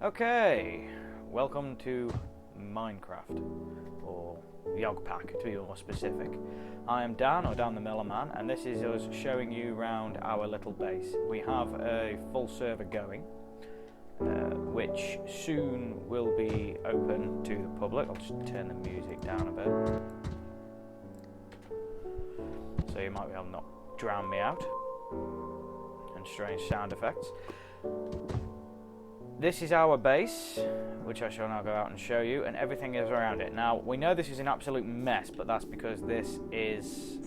Okay, welcome to Minecraft, or Yogpack to be more specific. I am Dan, or Dan the Miller Man, and this is us showing you around our little base. We have a full server going, which soon will be open to the public. I'll just turn the music down a bit, so you might be able to not drown me out, and strange sound effects. This is our base, which I shall now go out and show you, and everything is around it. Now, we know this is an absolute mess, but that's because this is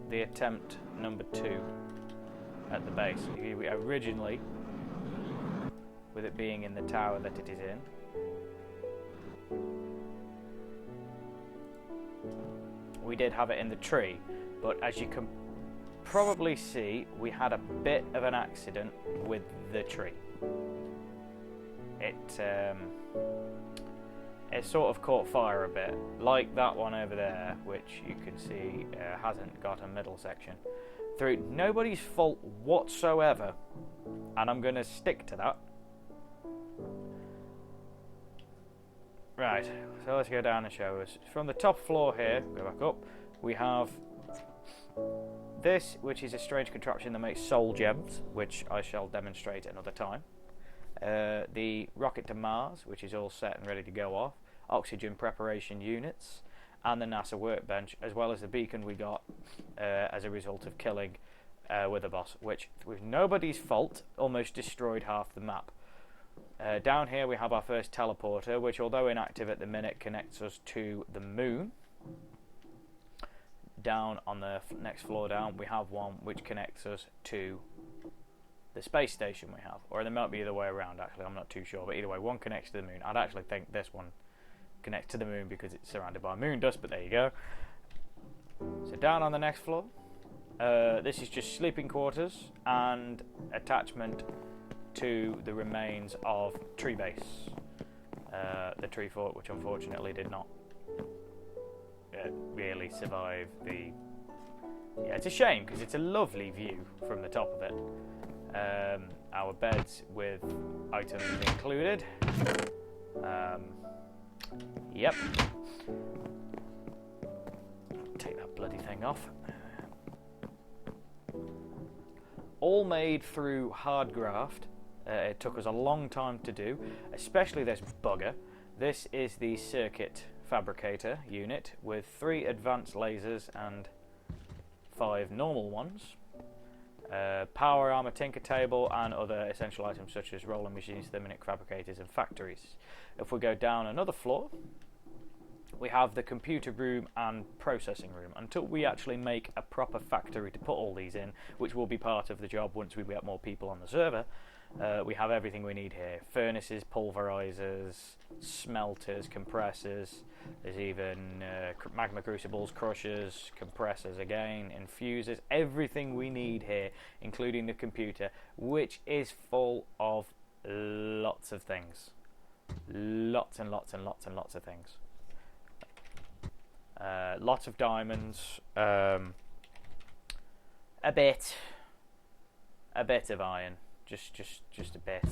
the attempt number 2 at the base. Originally, with it being in the tower that it is in, we did have it in the tree, but as you can probably see, we had a bit of an accident with the tree. It sort of caught fire a bit, like that one over there, which you can see hasn't got a middle section. Through nobody's fault whatsoever, and I'm going to stick to that. Right, so let's go down and show us. From the top floor here, go back up, we have this, which is a strange contraption that makes soul gems, which I shall demonstrate another time. The rocket to Mars, which is all set and ready to go off. Oxygen preparation units, and the NASA workbench, as well as the beacon we got as a result of killing Witherboss, which, with nobody's fault, almost destroyed half the map. Down here we have our first teleporter, which, although inactive at the minute, connects us to the moon. Down on the next floor down, we have one which connects us to the space station we have. Or there might be the other way around, actually, I'm not too sure. But either way, one connects to the moon. I'd actually think this one connects to the moon because it's surrounded by moon dust, but there you go. So down on the next floor, this is just sleeping quarters and attachment to the remains of tree base. The tree fort, which unfortunately did not really survive the... Yeah, it's a shame because it's a lovely view from the top of it. Our beds with items included. Yep. Take that bloody thing off. All made through Hardgraft. It took us a long time to do, especially this bugger. This is the circuit fabricator unit with 3 advanced lasers and 5 normal ones. Power armor tinker table and other essential items such as rolling machines, thermonic fabricators and factories. If we go down another floor, we have the computer room and processing room, until we actually make a proper factory to put all these in, which will be part of the job once we get more people on the server. We have everything we need here: furnaces, pulverizers, smelters, compressors. There's even magma crucibles, crushers, compressors again, infusers, everything we need here, including the computer, which is full of lots of things. Lots and lots and lots and lots of things. Lots of diamonds, a bit of iron. Just a bit,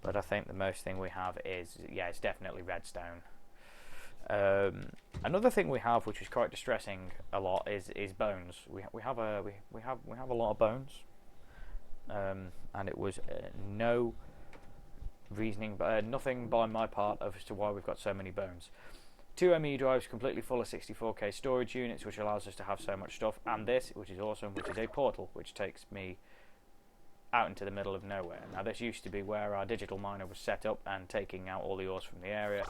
but I think the most thing we have is, yeah, it's definitely redstone. Another thing we have, which is quite distressing a lot, is bones. We have a lot of bones, and it was no reasoning, nothing by my part as to why we've got so many bones. 2 ME drives completely full of 64K storage units, which allows us to have so much stuff, and this, which is awesome, which is a portal, which takes me out into the middle of nowhere. Now, this used to be where our digital miner was set up and taking out all the ores from the area,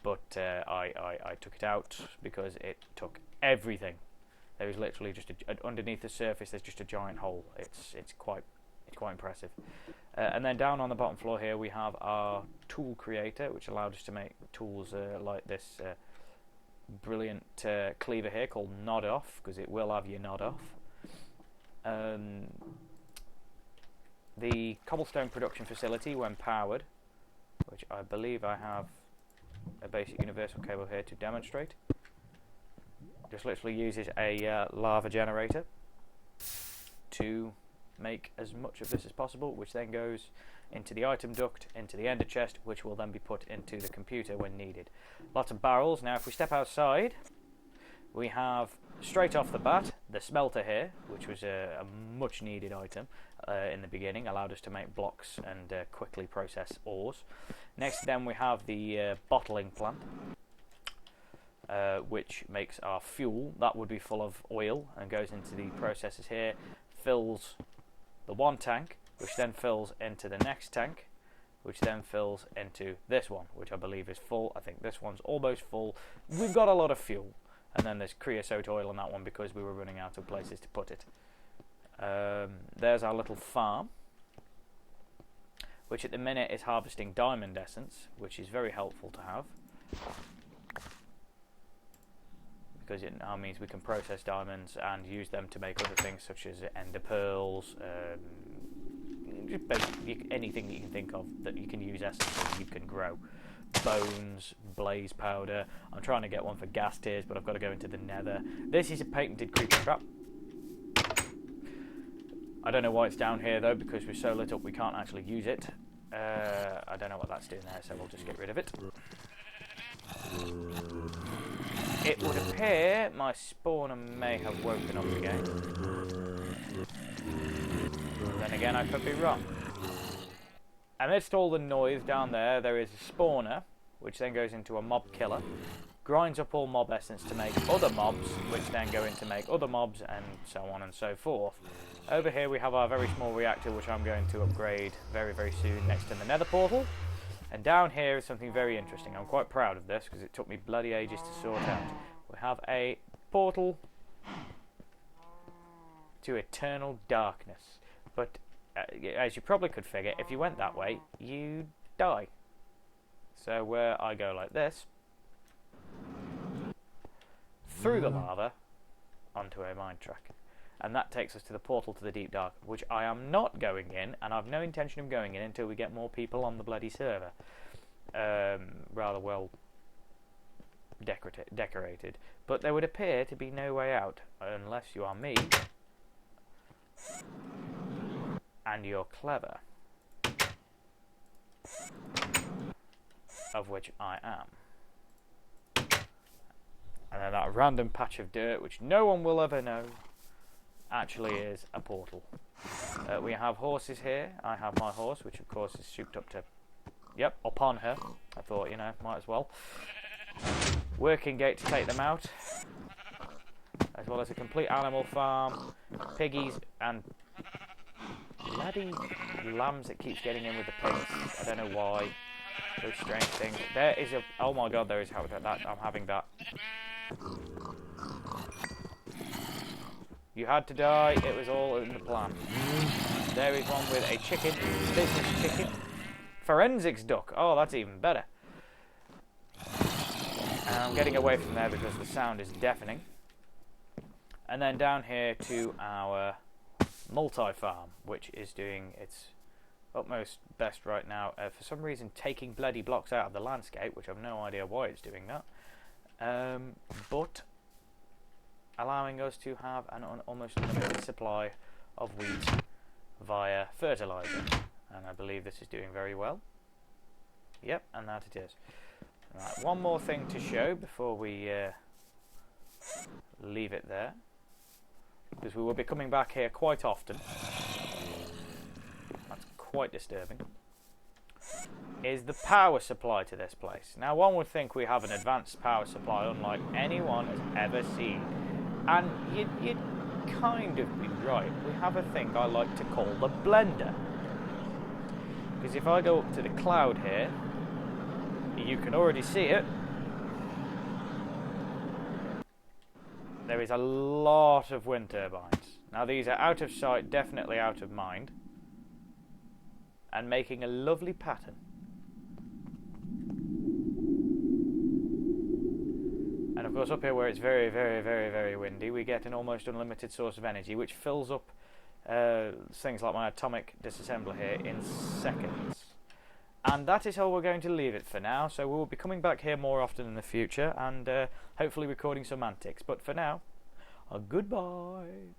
but I took it out because it took everything. There was literally just underneath the surface. There's just a giant hole. It's quite impressive. And then down on the bottom floor here, we have our tool creator, which allowed us to make tools like this brilliant cleaver here called Nod Off, because it will have your nod off. The cobblestone production facility, when powered, which I believe I have a basic universal cable here to demonstrate, just literally uses a lava generator to make as much of this as possible, which then goes into the item duct, into the ender chest, which will then be put into the computer when needed. Lots of barrels. Now if we step outside, we have straight off the bat the smelter here, which was a much needed item in the beginning, allowed us to make blocks and quickly process ores. Next then we have the bottling plant, which makes our fuel. That would be full of oil and goes into the processors here, fills the one tank, which then fills into the next tank, which then fills into this one, which I believe is full. I think this one's almost full. We've got a lot of fuel. And then there's creosote oil on that one because we were running out of places to put it. There's our little farm, which at the minute is harvesting diamond essence, which is very helpful to have, because it now means we can process diamonds and use them to make other things such as ender pearls, just basically anything that you can think of that you can use essence and you can grow. Bones, blaze powder. I'm trying to get one for gas tiers, but I've got to go into the nether. This is a patented creeper trap. I don't know why it's down here though, because we're so lit up we can't actually use it. I don't know what that's doing there, so we'll just get rid of it. It would appear my spawner may have woken up again. Then again, I could be wrong. Amidst all the noise down there, there is a spawner, which then goes into a mob killer, grinds up all mob essence to make other mobs, which then go into make other mobs, and so on and so forth. Over here we have our very small reactor, which I'm going to upgrade very, very soon next to the nether portal. And down here is something very interesting. I'm quite proud of this, because it took me bloody ages to sort out. We have a portal to eternal darkness. But as you probably could figure, if you went that way, you die. So where I go like this, through the lava, onto a mine track. And that takes us to the portal to the deep dark, which I am not going in, and I've no intention of going in until we get more people on the bloody server. Rather well decorated. But there would appear to be no way out, unless you are me, and you're clever, of which I am. And then that random patch of dirt, which no one will ever know, actually is a portal. We have horses here. I have my horse, which of course is souped up to, yep, upon her. I thought, you know, might as well. Working gate to take them out, as well as a complete animal farm, piggies and bloody lambs that keeps getting in with the pigs. I don't know why. Those strange things. There is a, oh my god, there is how that. I'm having that. You had to die, it was all in the plan. There is one with a chicken, business chicken. Forensics duck, oh that's even better. And I'm getting away from there because the sound is deafening. And then down here to our multi-farm, which is doing its utmost best right now. For some reason taking bloody blocks out of the landscape, which I've no idea why it's doing that. But allowing us to have an almost unlimited supply of wheat via fertilizer, and I believe this is doing very well. Yep, and that it is. Right, one more thing to show before we leave it there, because we will be coming back here quite often. That's quite disturbing. Is the power supply to this place. Now one would think we have an advanced power supply unlike anyone has ever seen. And you'd kind of be right. We have a thing I like to call the blender. Because if I go up to the cloud here, you can already see it. There is a lot of wind turbines. Now these are out of sight, definitely out of mind. And making a lovely pattern. And of course up here where it's very, very, very, very windy, we get an almost unlimited source of energy, which fills up things like my atomic disassembler here in seconds. And that is how we're going to leave it for now. So we'll be coming back here more often in the future and hopefully recording some antics. But for now, goodbye.